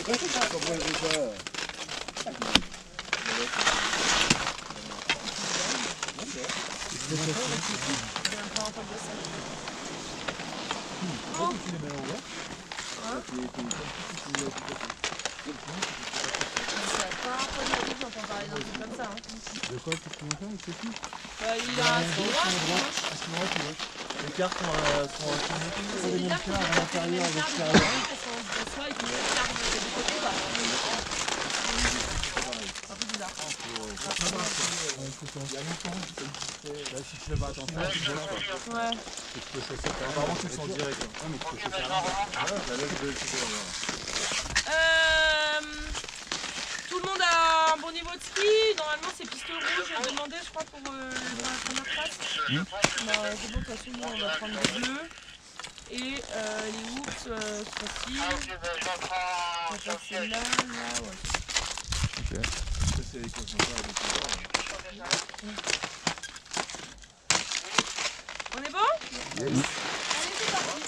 De quoi tu peux faire avec ce film? Il a un droit. Les cartes sont C'est bizarre que je l'intérieur à l'extérieur. Soit il peut le faire de côté, quoi. C'est un peu bizarre. Il y a longtemps, là, si tu fais pas attention, tu vois pas. Ouais. Tu peux chausser quand même. Apparemment, tu le sens direct. Ah, mais tu peux chausser à l'envers. La laisse de Tout le monde a un bon niveau de ski. Normalement, c'est piste rouge. J'ai demandé, je crois, pour la première place. C'est bon, de toute façon, nous, on va prendre le bleu. Et les hoops, c'est facile. On va passer là, ouais. Ok. Ça, c'est les concentrés avec On est bon? yes. Allez, c'est parti.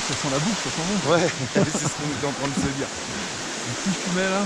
Ça sent la bouffe, ça sent bon. Ouais, c'est ce qu'on était en train de se dire. Le petit fumet là.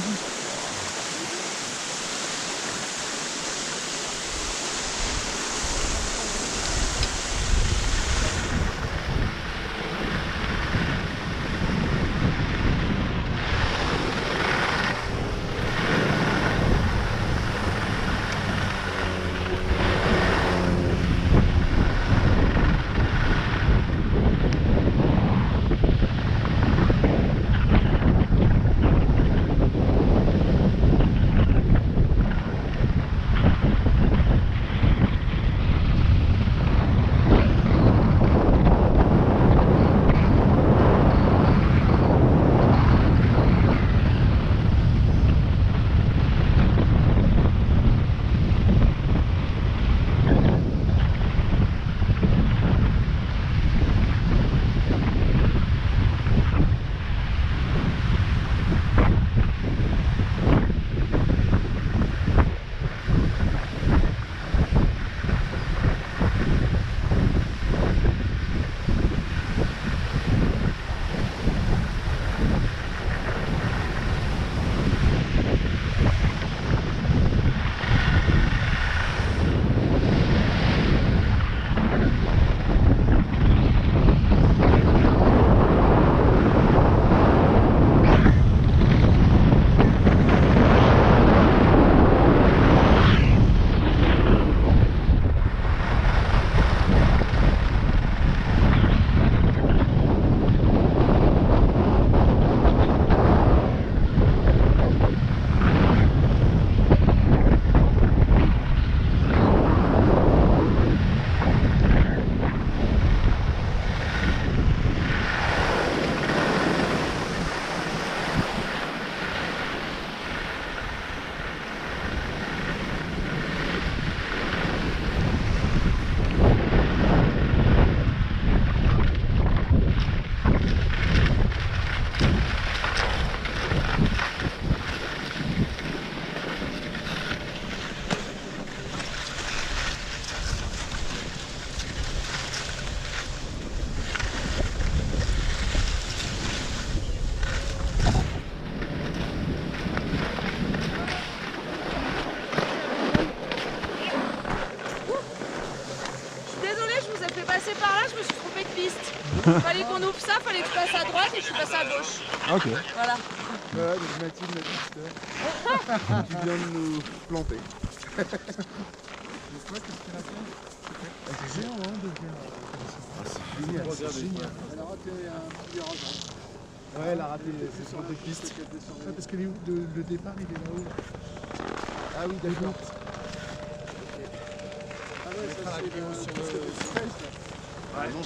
Fallait qu'on ouvre ça, fallait que je passe à droite et que je passe à gauche. Ok. Voilà. Voilà, donc Mathilde m'a dit tout à l'heure. Tu viens de nous planter. C'est quoi cette installation? C'est géant, hein, de faire. C'est génial, c'est génial. Elle a raté un petit virage. Ouais, elle a raté ses sur des pistes. Ouais, parce que le départ, il est là-haut. Ah oui, d'accord. Ah ouais, ça c'est sur le 13 là. Ouais, non,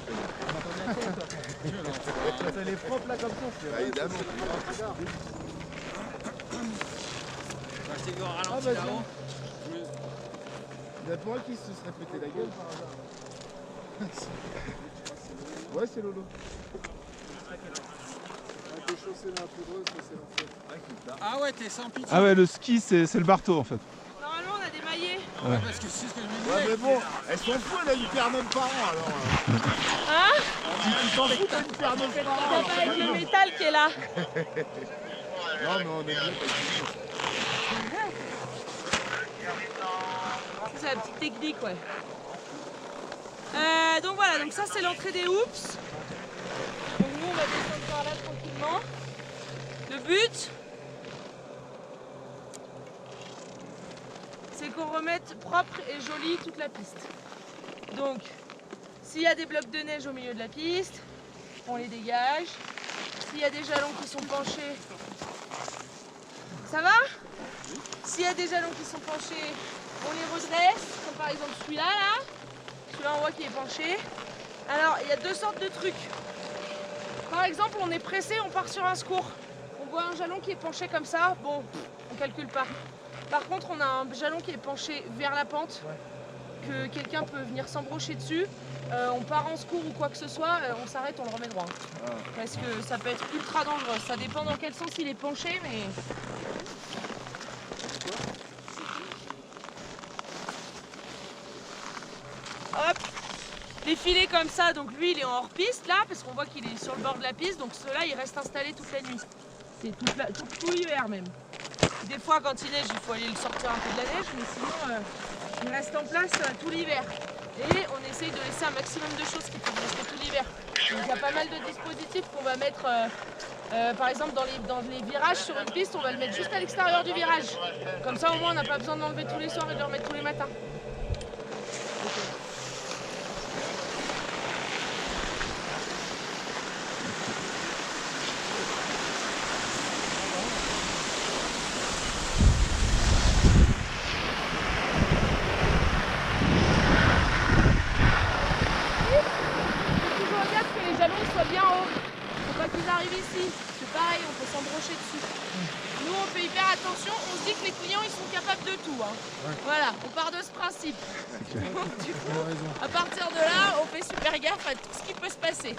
elle est propre là comme ça. Évidemment. Je t'ai vu en ralenti Ah bah là-haut. Il y a pour un qui se serait pété la gueule par hasard. Ouais, c'est Lolo. c'est la plus drôle, ça c'est l'enfer. Ah ouais, t'es sans pitié. Ah ouais, le ski, c'est le marteau en fait. Normalement, on a des maillets. Ouais, parce que c'est ce que je me disais. Ouais, mais bon, elles sont fous, elle a une paire 9 par an alors. Hein? Tu t'en fous, t'as une paire 9 par an. Ça va avec le métal qui est là. Non, mais on est bien parce C'est la petite technique, ouais. Donc voilà, donc ça c'est l'entrée des hoops. Donc nous on va descendre par là tranquillement. Le but, c'est qu'on remette propre et jolie toute la piste. Donc, s'il y a des blocs de neige au milieu de la piste, on les dégage. S'il y a des jalons qui sont penchés, ça va? S'il y a des jalons qui sont penchés, on les redresse, comme par exemple celui-là, là. Celui-là, on voit qu'il est penché. Alors, il y a deux sortes de trucs. Par exemple, on est pressé, on part sur un secours. On voit un jalon qui est penché comme ça, bon, on calcule pas. Par contre, on a un jalon qui est penché vers la pente, que quelqu'un peut venir s'embrocher dessus. On part en secours ou quoi que ce soit, on s'arrête, on le remet droit. Parce que ça peut être ultra dangereux. Ça dépend dans quel sens il est penché, mais... Hop, les filets comme ça, donc lui il est en hors-piste là, parce qu'on voit qu'il est sur le bord de la piste, donc ceux-là ils restent installés toute la nuit. C'est tout l'hiver même. Des fois quand il neige, il faut aller le sortir un peu de la neige, mais sinon il reste en place tout l'hiver. Et on essaye de laisser un maximum de choses qui peuvent rester tout l'hiver. Donc il y a pas mal de dispositifs qu'on va mettre, par exemple dans les virages sur une piste, on va le mettre juste à l'extérieur du virage. Comme ça au moins on n'a pas besoin de l'enlever tous les soirs et de le remettre tous les matins. Nous on fait hyper attention, on se dit que les clients ils sont capables de tout. Hein. Ouais. Voilà, on part de ce principe. Donc, du coup, à partir de là, on fait super gaffe à tout ce qui peut se passer.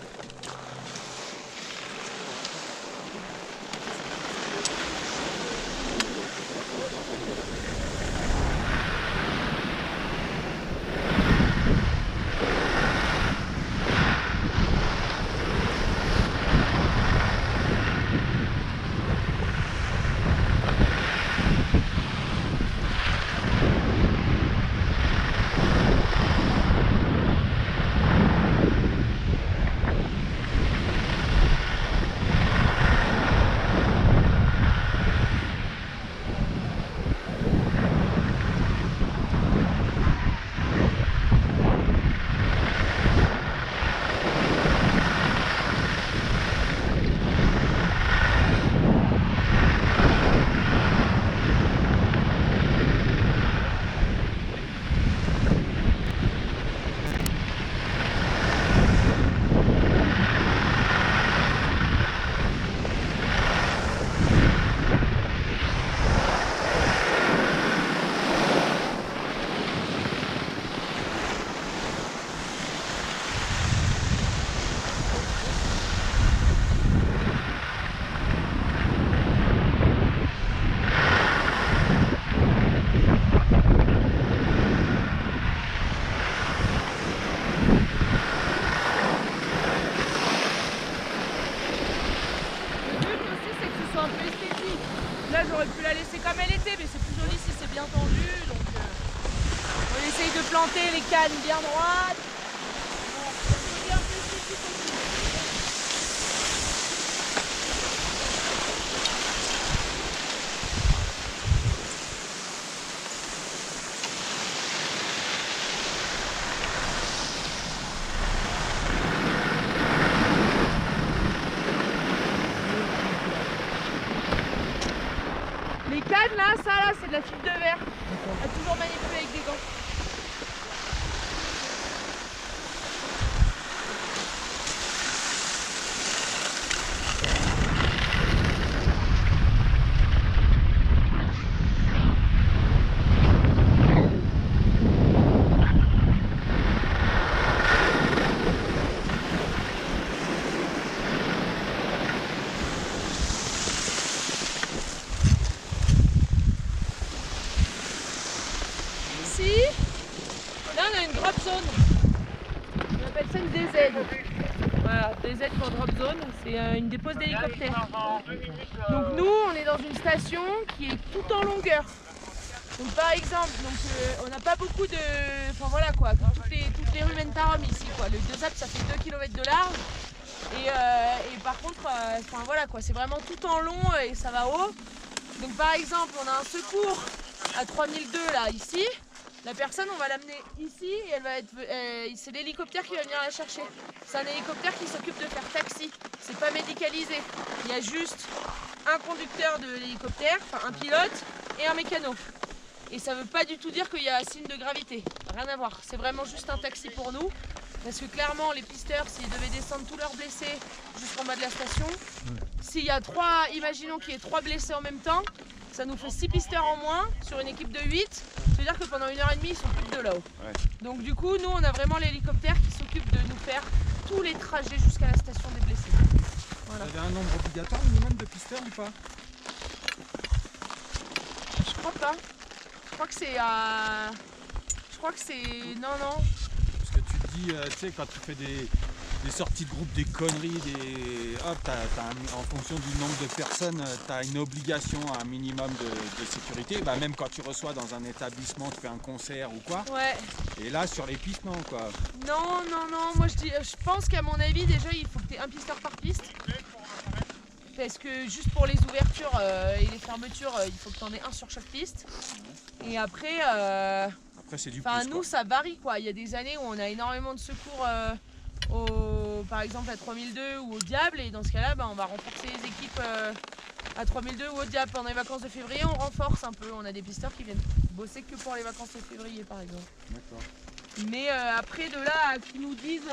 J'aurais pu la laisser comme elle était, mais c'est plus joli si c'est bien tendu. Donc on essaye de planter les cannes bien droites. Les cannes là, ça là, c'est de la fibre de verre. À toujours manipuler avec des gants. Z pour Drop Zone, c'est une dépose d'hélicoptères. Donc nous, on est dans une station qui est tout en longueur. Donc par exemple, on n'a pas beaucoup de... Enfin voilà quoi, comme toutes les rues mènent à Rome ici quoi. Le 2 ça fait 2 km de large. Et par contre, enfin voilà quoi, c'est vraiment tout en long et ça va haut. Donc par exemple, on a un secours à 3002 là, ici. La personne, on va l'amener ici et elle va être, c'est l'hélicoptère qui va venir la chercher. C'est un hélicoptère qui s'occupe de faire taxi. C'est pas médicalisé. Il y a juste un conducteur de l'hélicoptère, enfin un pilote et un mécano. Et ça veut pas du tout dire qu'il y a un signe de gravité. Rien à voir. C'est vraiment juste un taxi pour nous. Parce que clairement, les pisteurs, s'ils devaient descendre tous leurs blessés jusqu'en bas de la station, s'il y a imaginons qu'il y ait 3 blessés en même temps, ça nous fait 6 pisteurs en moins sur une équipe de 8. Ça veut dire que pendant 1h30, ils sont plus que 2 là-haut. Ouais. Donc du coup, nous, on a vraiment l'hélicoptère qui s'occupe de nous faire tous les trajets jusqu'à la station des blessés. Voilà. Vous avez un nombre obligatoire minimum de pisteurs ou pas? Je crois pas. Je crois que c'est à... Je crois que c'est... Non. Parce que tu te dis, tu sais, quand tu fais des sorties de groupe, des conneries, hop, en fonction du nombre de personnes, tu as une obligation à un minimum de sécurité. Bah, même quand tu reçois dans un établissement, tu fais un concert ou quoi. Ouais. Et là, sur les pistes, non quoi. Non. Moi, je pense qu'à mon avis, déjà, il faut que tu aies un pisteur par piste. Parce que juste pour les ouvertures et les fermetures, il faut que tu en aies un sur chaque piste. Et après, c'est du plus, plus, nous, ça varie quoi. Il y a des années où on a énormément de secours, par exemple à 3002 ou au Diable. Et dans ce cas-là, on va renforcer les équipes à 3002 ou au Diable. Pendant les vacances de février, on renforce un peu. On a des pisteurs qui viennent bosser que pour les vacances de février, par exemple. D'accord. Mais après, de là à qu'ils nous disent...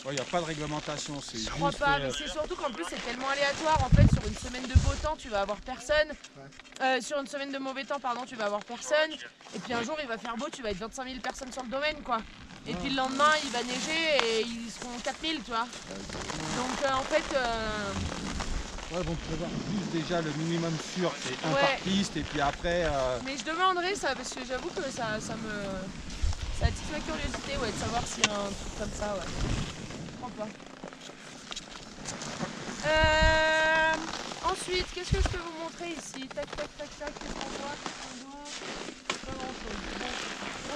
Il n'y a pas de réglementation, c'est juste... Je crois pas, mais c'est surtout qu'en plus c'est tellement aléatoire. En fait, sur une semaine de beau temps, tu vas avoir personne. Sur une semaine de mauvais temps, pardon, tu vas avoir personne. Et puis un jour, il va faire beau, tu vas être 25 000 personnes sur le domaine, quoi. Et puis le lendemain, il va neiger et ils seront 4000, tu vois. Donc en fait... Ouais, bon, prévoir juste déjà le minimum sûr, c'est un par piste, et puis après... Mais je demanderai ça, parce que j'avoue que ça attise ma curiosité, de savoir s'il y a un truc comme ça, Je crois pas. Ensuite, qu'est-ce que je peux vous montrer ici? Tac, qu'est-ce qu'on voit? Pas grand-chose.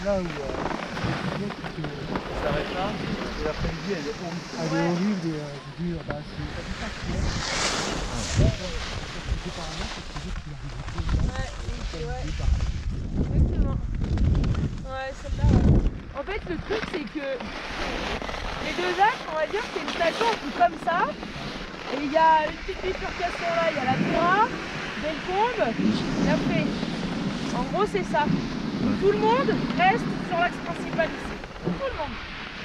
là où ça s'arrête là, et l'après-midi elle est horrible. Elle est horrible et j'ai dit, bah c'est pas ça qui est. C'est par là, parce que tu l'as Exactement. Ouais, celle-là. Ouais. En fait, le truc, c'est que les deux axes, on va dire, c'est une station un peu comme ça. Et il y a une petite bifurcation là, il y a la Toura. Delcombe et après. En gros, c'est ça. Donc, tout le monde reste sur l'axe principal ici. Tout le monde.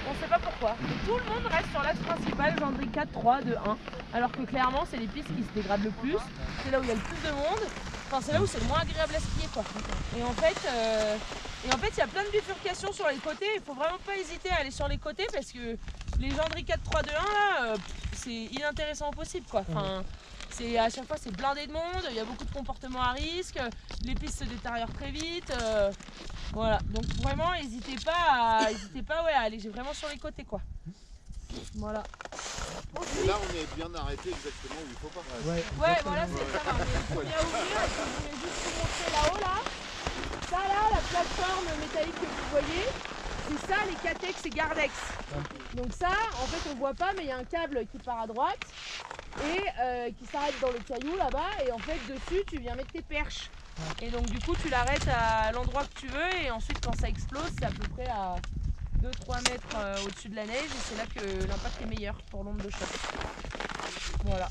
On ne sait pas pourquoi. Mais tout le monde reste sur l'axe principal, Gendry 4, 3, 2, 1. Alors que clairement, c'est les pistes qui se dégradent le plus. C'est là où il y a le plus de monde. Enfin, c'est là où c'est le moins agréable à skier, quoi. Et en fait, il y a plein de bifurcations sur les côtés. Il faut vraiment pas hésiter à aller sur les côtés parce que les Gendry 4, 3, 2, 1, là, c'est inintéressant au possible, quoi. Enfin, à chaque fois, c'est blindé de monde. Il y a beaucoup de comportements à risque. Les pistes se détériorent très vite. Voilà. Donc vraiment, n'hésitez pas à aller vraiment sur les côtés, quoi. Voilà. Et là, on est bien arrêté exactement où il faut pas. Ouais, voilà, c'est ça. On est à ouvrir. Je voulais juste vous montrer là-haut, là. Ça, là, la plateforme métallique que vous voyez, c'est ça, les Catex et Gardex. Donc ça, en fait, on voit pas, mais il y a un câble qui part à droite et qui s'arrête dans le caillou, là-bas. Et en fait, dessus, tu viens mettre tes perches. Et donc, du coup, tu l'arrêtes à l'endroit que tu veux. Et ensuite, quand ça explose, c'est à peu près à 2-3 mètres au-dessus de la neige et c'est là que l'impact est meilleur pour l'onde de choc. Voilà.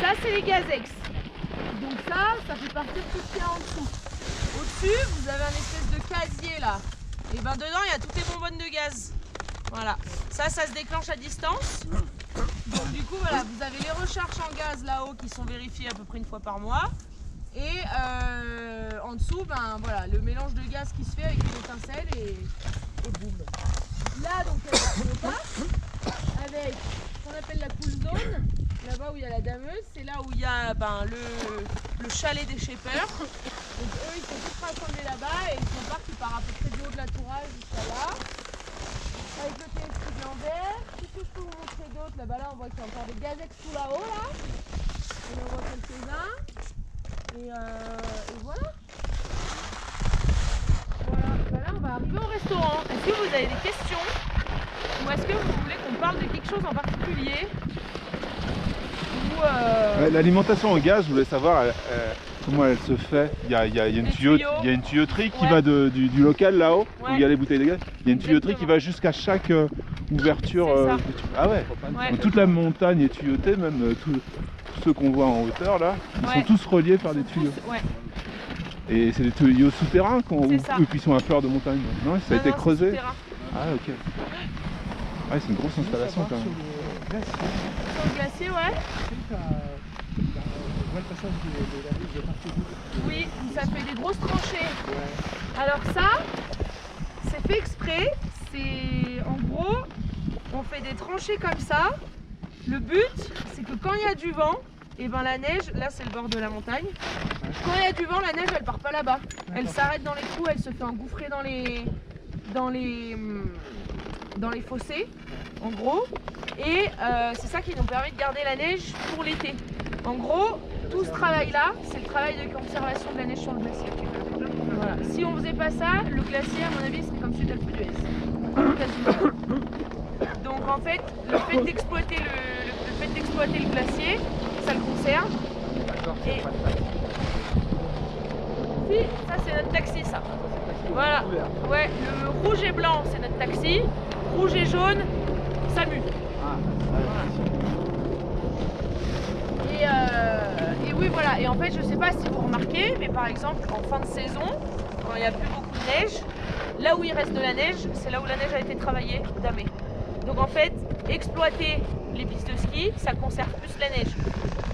Ça c'est les Gazex. Donc ça fait partie de tout ce qu'il y a en dessous. Au-dessus, vous avez un espèce de casier là. Et ben dedans il y a toutes les bonbonnes de gaz. Voilà. Ça se déclenche à distance. Donc du coup voilà, vous avez les recharges en gaz là-haut qui sont vérifiées à peu près une fois par mois. Et en dessous, ben voilà, le mélange de gaz qui se fait avec une étincelle et boum. Là donc on passe avec ce qu'on appelle la cool zone. Là-bas où il y a la dameuse, c'est là où il y a le chalet des shapers. Donc eux ils sont tous rassemblés là-bas et ils sont partis par à peu près du haut de la tourage jusqu'à là. Avec le téléphone en vert. Qu'est-ce que je peux vous montrer d'autre? Là-bas là on voit qu'il y a encore des Gazex tout là-haut là. Et on voit quelques-uns. Et voilà. Voilà, ben là on va arriver au restaurant. Est-ce que vous avez des questions? Ou est-ce que vous voulez qu'on parle de quelque chose en particulier? L'alimentation en gaz, je voulais savoir comment elle se fait. Il y a une tuyauterie qui va du local là-haut, où il y a les bouteilles de gaz. Il y a une tuyauterie qui va jusqu'à chaque ouverture. Ah ouais. Donc, toute la montagne est tuyautée, même tous ceux qu'on voit en hauteur là, ils sont tous reliés par des tuyaux. Et c'est des tuyaux souterrains ou puis ils sont à fleur de montagne? Non, ça a été creusé. Ah ok. Ah, c'est une grosse installation quand même. Sur le glacier, ouais. Oui, ça fait des grosses tranchées. Alors ça, c'est fait exprès. C'est en gros, on fait des tranchées comme ça. Le but, c'est que quand il y a du vent, et ben la neige, là c'est le bord de la montagne. Quand il y a du vent, la neige elle part pas là-bas. Elle s'arrête dans les trous, elle se fait engouffrer dans les fossés, en gros. Et c'est ça qui nous permet de garder la neige pour l'été. En gros, tout ce travail-là, c'est le travail de conservation de la neige sur le glacier. Voilà. Si on faisait pas ça, le glacier, à mon avis, serait comme celui d'Alpe d'Huez. Donc en fait, le fait d'exploiter le glacier, ça le conserve. Et si, ça c'est notre taxi, ça. Voilà. Ouais, le rouge et blanc, c'est notre taxi. Rouge et jaune, SAMU. Voilà. Et Et oui, voilà. Et en fait, je sais pas si vous remarquez, mais par exemple, en fin de saison, quand il n'y a plus beaucoup de neige, là où il reste de la neige, c'est là où la neige a été travaillée, damée. Donc en fait, exploiter les pistes de ski, ça conserve plus la neige.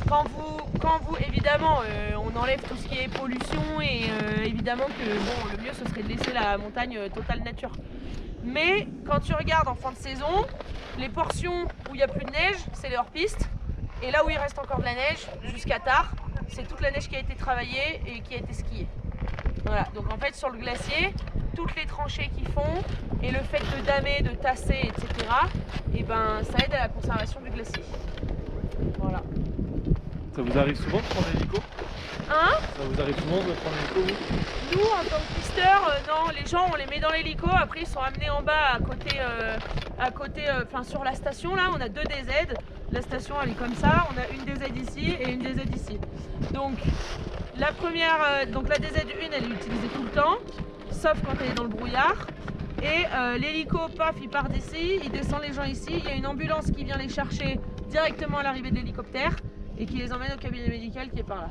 Quand vous évidemment, on enlève tout ce qui est pollution et évidemment que bon, le mieux ce serait de laisser la montagne totale nature. Mais quand tu regardes en fin de saison, les portions où il n'y a plus de neige, c'est les hors-pistes. Et là où il reste encore de la neige, jusqu'à tard, c'est toute la neige qui a été travaillée et qui a été skiée. Voilà, donc en fait sur le glacier, toutes les tranchées qu'ils font et le fait de damer, de tasser, etc., et ben, ça aide à la conservation du glacier. Voilà. Ça vous arrive souvent de prendre l'hélico? Hein? Ça vous arrive souvent de prendre l'hélico, vous? Nous, en tant que pisteurs, non, les gens, on les met dans l'hélico, après ils sont amenés en bas à côté, enfin sur la station, là, on a 2 DZ. La station, elle est comme ça, on a une DZ ici et une DZ ici. Donc, la première, donc la DZ1, elle est utilisée tout le temps, sauf quand elle est dans le brouillard. Et l'hélico, paf, il part d'ici, il descend les gens ici, il y a une ambulance qui vient les chercher directement à l'arrivée de l'hélicoptère et qui les emmène au cabinet médical qui est par là.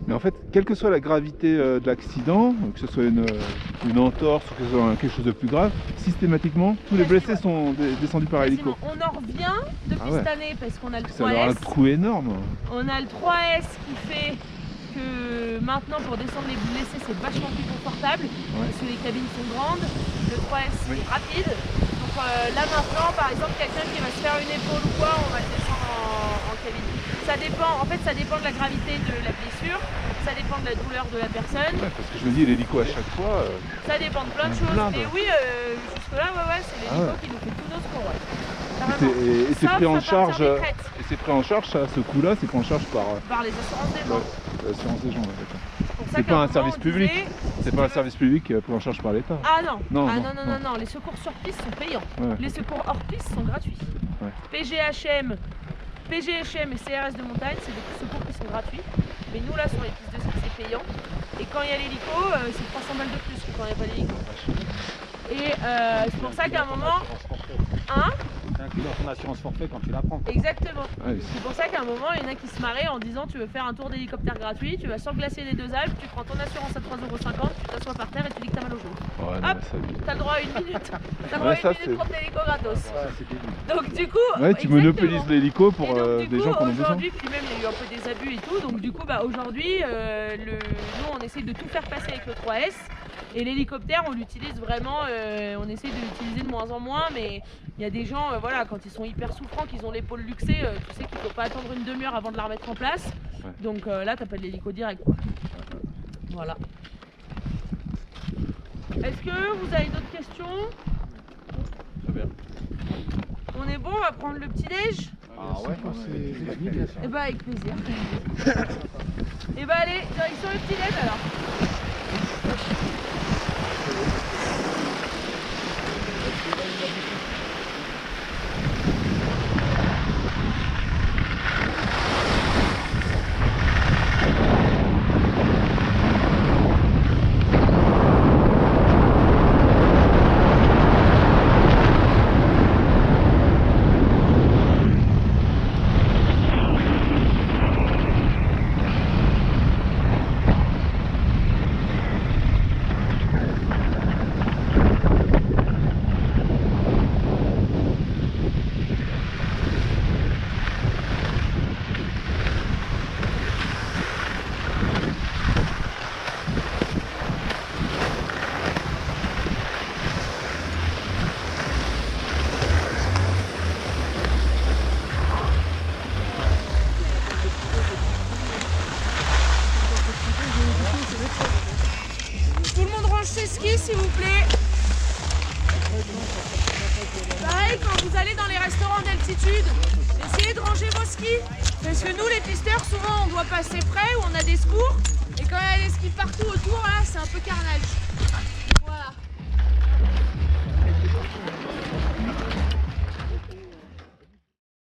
Mais en fait, quelle que soit la gravité de l'accident, que ce soit une entorse ou que ce soit quelque chose de plus grave, systématiquement, tous les blessés sont descendus par hélico. On en revient depuis cette année parce qu'on a le 3S. Ça a un trou énorme. On a le 3S qui fait que maintenant pour descendre les blessés c'est vachement plus confortable parce que les cabines sont grandes, le 3S est rapide. Donc là maintenant par exemple quelqu'un qui va se faire une épaule ou quoi, on va le descendre en cabine. Ça dépend, en fait ça dépend de la gravité de la blessure, ça dépend de la douleur de la personne. Ouais, parce que je me dis l'hélico à chaque fois. Ça dépend de plein de choses. Mais oui, jusque là c'est l'hélico qui nous fait tous nos secours. Et c'est pris en charge. Et c'est pris en charge, ça, ce coup-là, c'est pris en charge par les assurances des gens. L'assurance des gens, d'accord. C'est pas un service public. C'est pas un service public pris en charge par l'État. Ah non. Non. Les secours sur piste sont payants. Ouais. Les secours hors piste sont gratuits. Ouais. PGHM et CRS de montagne, c'est des secours qui sont gratuits. Mais nous là sur les pistes de ski c'est payant. Et quand il y a l'hélico, c'est 300 balles de plus que quand il n'y a pas d'hélico. Et c'est pour ça qu'à un moment. Hein? C'est inclus dans ton assurance forfait quand tu la prends. Exactement. Ouais, c'est pour ça qu'à un moment, il y en a qui se marraient en disant tu veux faire un tour d'hélicoptère gratuit, tu vas sur le glacier des 2 Alpes, tu prends ton assurance à 3,50 €, tu t'assois par terre et tu dis que t'as mal au genou. Ouais, hop, t'as le droit à 1 minute. T'as le droit à 1 minute pour l'hélico gratos. Donc du coup... Ouais, tu monopolises l'hélico pour des gens qui en ont besoin. Aujourd'hui, puis même il y a eu un peu des abus et tout, donc du coup, aujourd'hui, nous on essaie de tout faire passer avec le 3S. Et l'hélicoptère, on l'utilise vraiment, on essaie de l'utiliser de moins en moins, mais il y a des gens, voilà, quand ils sont hyper souffrants, qu'ils ont l'épaule luxée, tu sais qu'il ne faut pas attendre une demi-heure avant de la remettre en place. Ouais. Donc là, t'as pas de l'hélico direct, quoi. Voilà. Est-ce que vous avez d'autres questions? Très bien. On est bon, on va prendre le petit-déj? Ah ouais, c'est Eh bah avec plaisir. Et bah allez, direction le petit-déj alors. S'il vous plaît. Pareil, quand vous allez dans les restaurants d'altitude, essayez de ranger vos skis. Parce que nous, les pisteurs, souvent, on doit passer près ou on a des secours. Et quand il y a des skis partout autour, là, c'est un peu carnage.